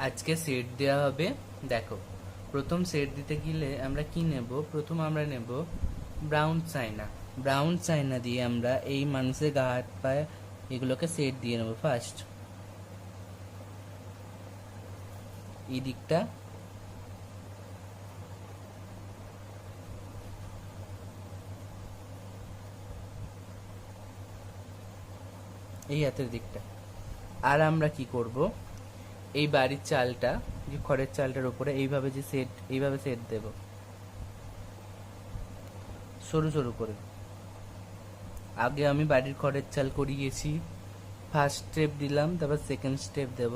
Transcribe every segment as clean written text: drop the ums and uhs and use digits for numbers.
আজকে সেট দেওয়া হবে। দেখো, প্রথম সেট দিতে গেলে আমরা কি নেব? প্রথম আমরা নেব ব্রাউন চায়না। ব্রাউন চায়না দিয়ে আমরা এই মানুষের গা হাত পায়ে এগুলোকে সেট দিয়ে নেব। ফার্স্ট এই দিকটা, এই হাতের দিকটা। আর আমরা কি করব, এই বাড়ির চালটা, যে খড়ের চালটার উপরে এইভাবে যে সেট, এইভাবে সেট দেব সরু সরু করে। আগে আমি বাড়ির খড়ের চাল করিয়েছি। ফার্স্ট স্টেপ দিলাম, তারপর সেকেন্ড স্টেপ দেব।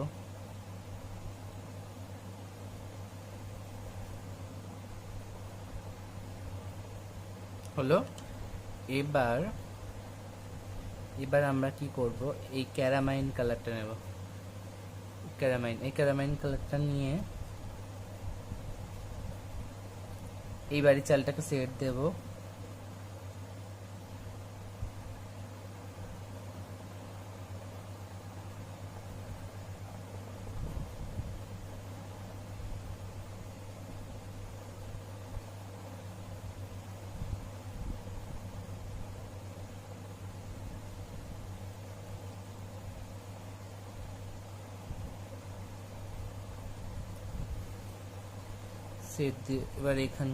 হলো। এবার এবার আমরা কি করব, এই ক্যারামাইন কালারটা নেব। এই ক্যারামাইন কালারটা নিয়ে এই বাড়ির চালটাকে সেট দেব। সেট দিয়ে এবার এখান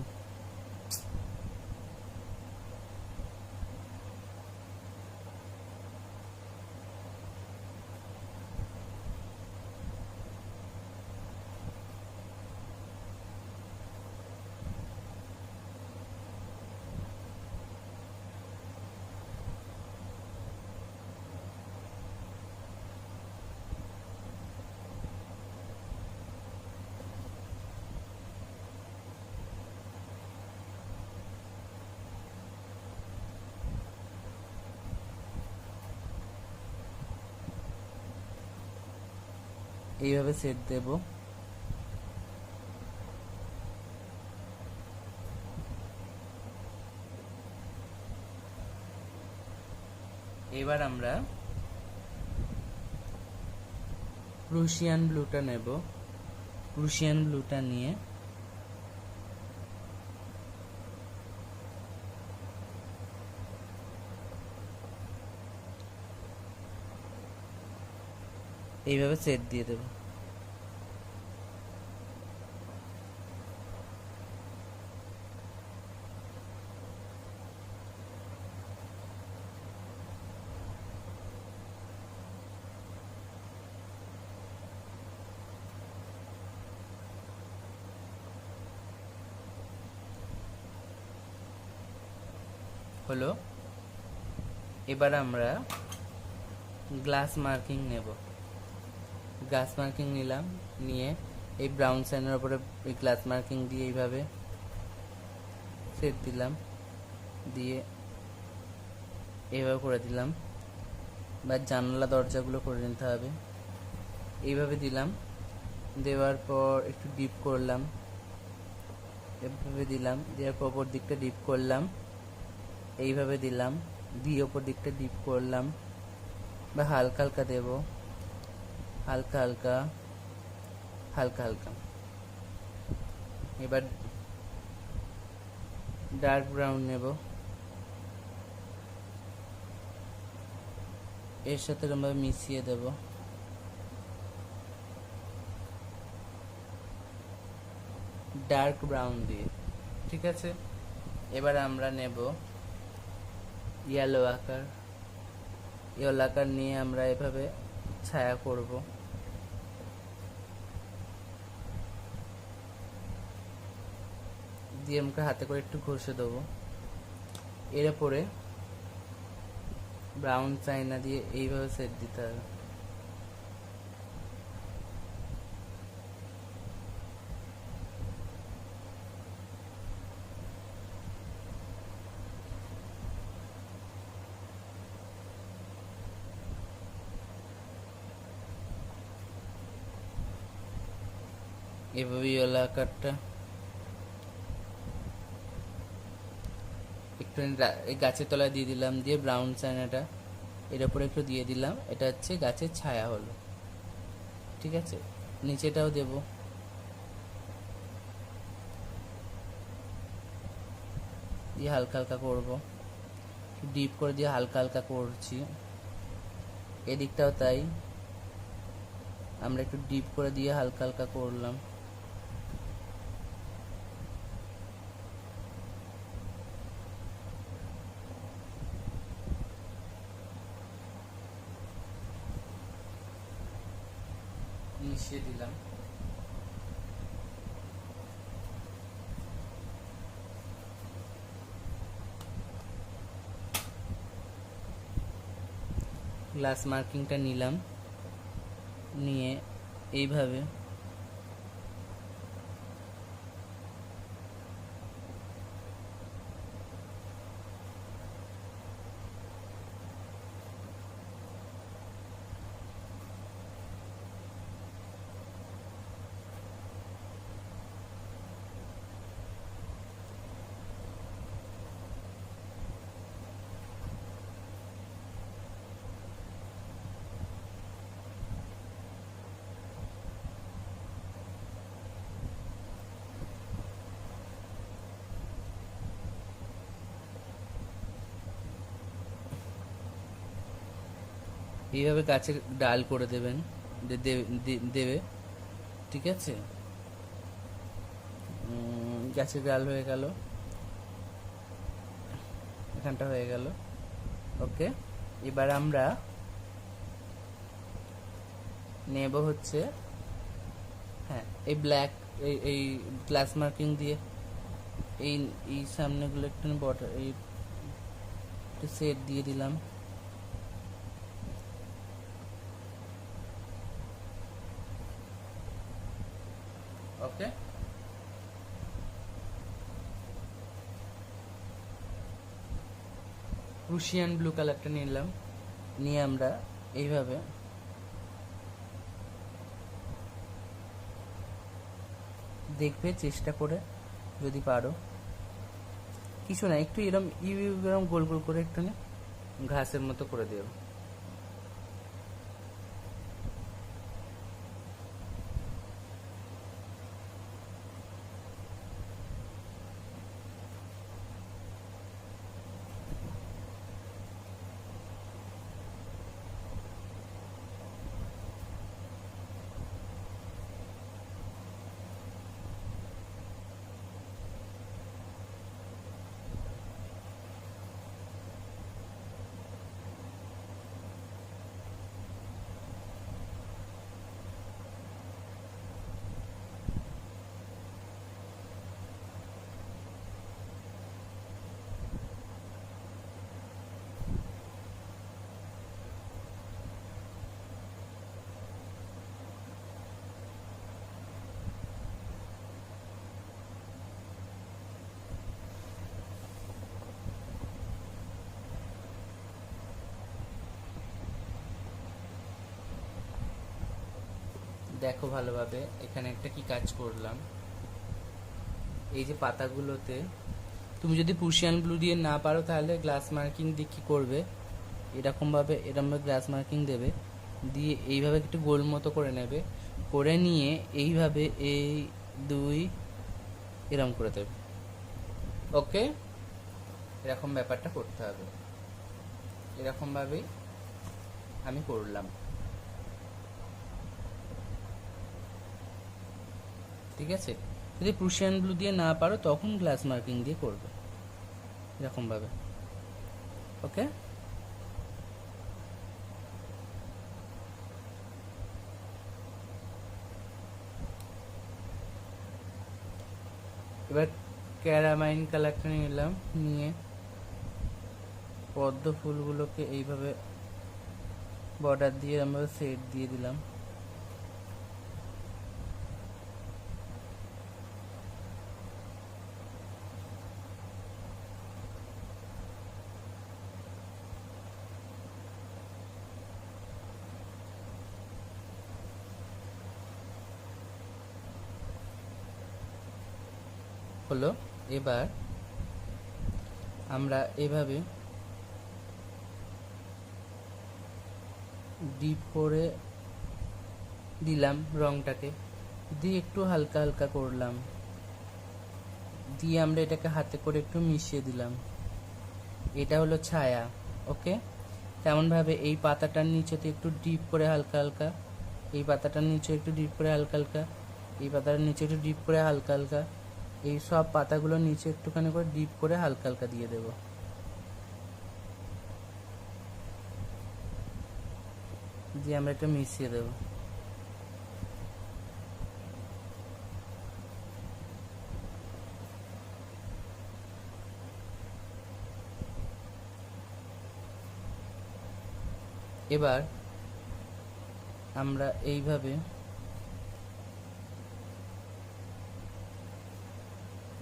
এইভাবে সেট দেব। এবার আমরা প্রুশিয়ান ব্লুটা নেব। প্রুশিয়ান ব্লুটা নিয়ে এইভাবে সেট দিয়ে দেব। হলো। এবার আমরা গ্লাস মার্কিং নেব। গ্লাস মার্কিং নিলাম, নিয়ে এই ব্রাউন সাইনের উপরে এই গ্লাস মার্কিং দিয়ে এইভাবে সেট দিলাম, দিয়ে এইভাবে করে দিলাম। বা জানলা দরজাগুলো করে নিতে হবে। এইভাবে দিলাম, দেওয়ার পর একটু ডিপ করলাম, এভাবে দিলাম, দেওয়ার পর ওপর দিকটা ডিপ করলাম, এইভাবে দিলাম, দিয়ে ওপর দিকটা ডিপ করলাম। বা হালকা হালকা দেব, হালকা হালকা, হালকা হালকা। এবার ডার্ক ব্রাউন নেব, এর সাথে এরকমভাবে মিশিয়ে দেব। ডার্ক ব্রাউন দিয়ে, ঠিক আছে। এবার আমরা নেব ইয়েলো আকার। ইয়েলো আকার নিয়ে আমরা এভাবে ছায়া করব। দিয়ে আমাকে হাতে করে একটু ঘষে দেবো। এর পরে ব্রাউন চাইনা দিয়ে এইভাবে সেট দিতে হবে। এভাবে ইয়েলো আকারটা একটু এই গাছের তলায় দিয়ে দিলাম, দিয়ে ব্রাউন চায়নাটা এর উপরে একটু দিয়ে দিলাম। এটা হচ্ছে গাছের ছায়া হলো, ঠিক আছে। নিচেটাও দেব, দিয়ে হালকা হালকা করব, ডিপ করে দিয়ে হালকা হালকা করছি। এদিকটাও তাই, আমরা একটু ডিপ করে দিয়ে হালকা হালকা করলাম। মিশিয়ে দিলাম। গ্লাস মার্কিংটা নিলাম, নিয়ে এইভাবে এইভাবে গাছের ডাল করে দেবেন, দেবে। ঠিক আছে, গাছের ডাল হয়ে গেল, এখানটা হয়ে গেল। ওকে, এবার আমরা নেব হচ্ছে, হ্যাঁ, এই ব্ল্যাক, এই গ্লাস মার্কিং দিয়ে এই এই সামনেগুলো একটু বর্ডার, এই সেট দিয়ে দিলাম। ওকে, রুশিয়ান ব্লু কালারটা নিলাম, নিয়ে আমরা এইভাবে দেখবে চেষ্টা করে, যদি পারো, কিছু না, একটু এরম এরম গোল গোল করে একটু ঘাসের মতো করে দেব। দেখো ভালোভাবে, এখানে একটা কি কাজ করলাম, এই যে পাতাগুলোতে তুমি যদি প্রুশিয়ান ব্লু দিয়ে না পারো তাহলে গ্লাস মার্কিং দিয়ে কি করবে, এরকমভাবে গ্লাস মার্কিং দেবে, দিয়ে এইভাবে একটু গোল মতো করে নেবে, করে নিয়ে এইভাবে এই দুই এরম করে দেবে। ওকে, এরকম ব্যাপারটা করতে হবে, এরকমভাবেই আমি করলাম। ঠিক আছে, যদি প্রুশিয়ান ব্লু দিয়ে না পারো তখন গ্লাস মার্কিং দিয়ে করবে, এরকমভাবে। ওকে, এবার ক্যারামাইন কালারটা নিলাম, নিয়ে পদ্ম ফুলগুলোকে এইভাবে বর্ডার দিয়ে আমরা সেট দিয়ে দিলাম। হলো, এবার আমরা এভাবে ডিপ করে দিলাম রংটাকে, দিয়ে একটু হালকা হালকা করলাম, দিয়ে আমরা এটাকে হাতে করে একটু মিশিয়ে দিলাম। এটা হলো ছায়া। ওকে, তেমনভাবে এই পাতাটার নিচেতে একটু ডিপ করে হালকা হালকা, এই পাতাটার নিচে একটু ডিপ করে হালকা হালকা, এই পাতাটার নিচে একটু ডিপ করে হালকা হালকা, এই সব পাতাগুলোর নিচে একটুখানি করে ডিপ করে হালকা হালকা দিয়ে দেব। দিয়ে আমরা একটু মিশিয়ে দেব। এবার আমরা এইভাবে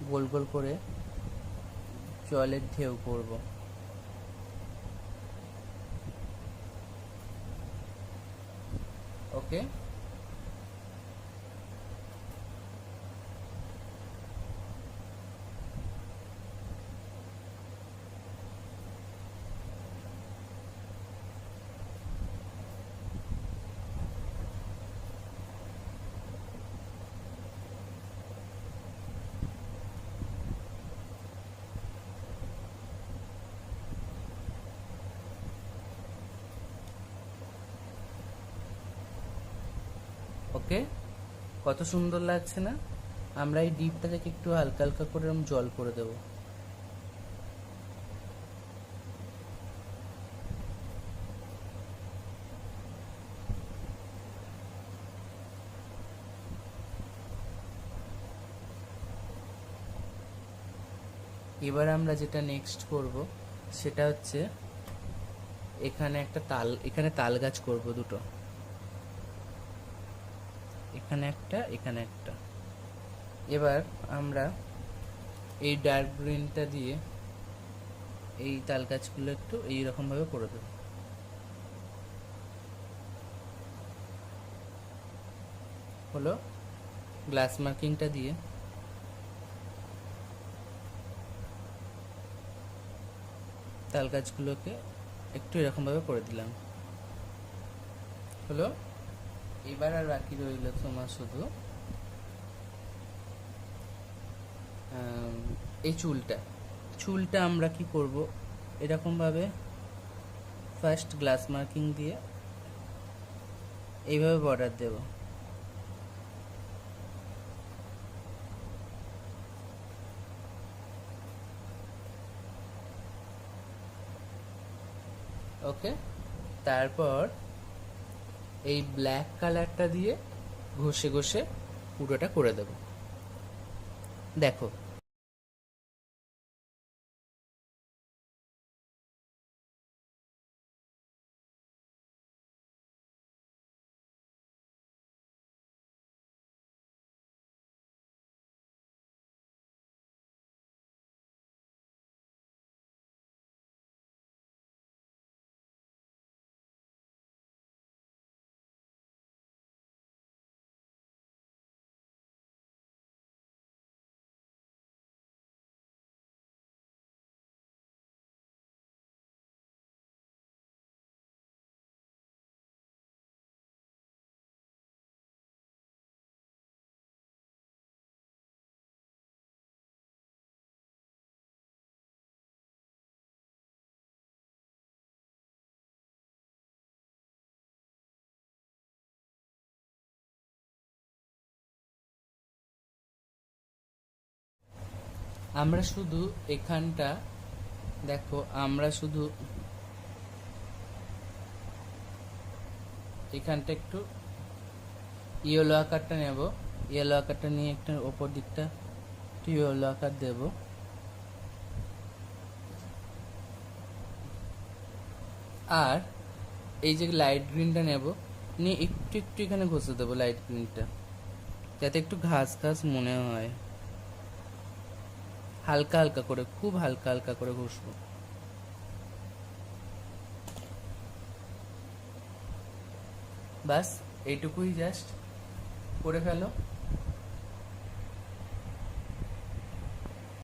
গোল গোল করে জলের ঢেউ করব। ওকে, ওকে, কত সুন্দর লাগছে না? আমরা এই ডিপটা থেকে একটু হালকা হালকা করে এরকম জল করে দেব। এবার আমরা যেটা নেক্সট করব সেটা হচ্ছে এখানে তাল গাছ করব দুটো, এখানে একটা, এখানে একটা। এবার আমরা এই ডার্ক গ্রিনটা দিয়ে এই তাল গাছগুলো একটু এইরকম ভাবে করে দেব। হলো, গ্লাস মার্কিংটা দিয়ে তাল গাছগুলোকে একটু এরকম ভাবে করে দিলাম। হলো, এবার আর বাকি রইল তোমার শুধু এই চুলটা আমরা কি করব, এরকম ভাবে ফার্স্ট গ্লাস মার্কিং দিয়ে এইভাবে বর্ডার দেব। ওকে, তারপর এই ব্ল্যাক কালারটা দিয়ে ঘষে ঘষে পুরোটা করে দেব। দেখো, আমরা শুধু এখানটা, দেখো আমরা শুধু এখানটা একটু ইয়েলো আকারটা নেব, ইয়েলো আকারটা নিয়ে একটা ওপর দিকটা একটু ইয়েলো আকার দেব। আর এই যে লাইট গ্রিনটা নেব, নিয়ে একটু একটু এখানে ঘষে দেবো লাইট গ্রিনটা, যাতে একটু ঘাস ঘাস মনে হয়। হালকা হালকা করে, খুব হালকা হালকা করে ঘষবো। বাস এইটুকুই, জাস্ট করে ফেলো।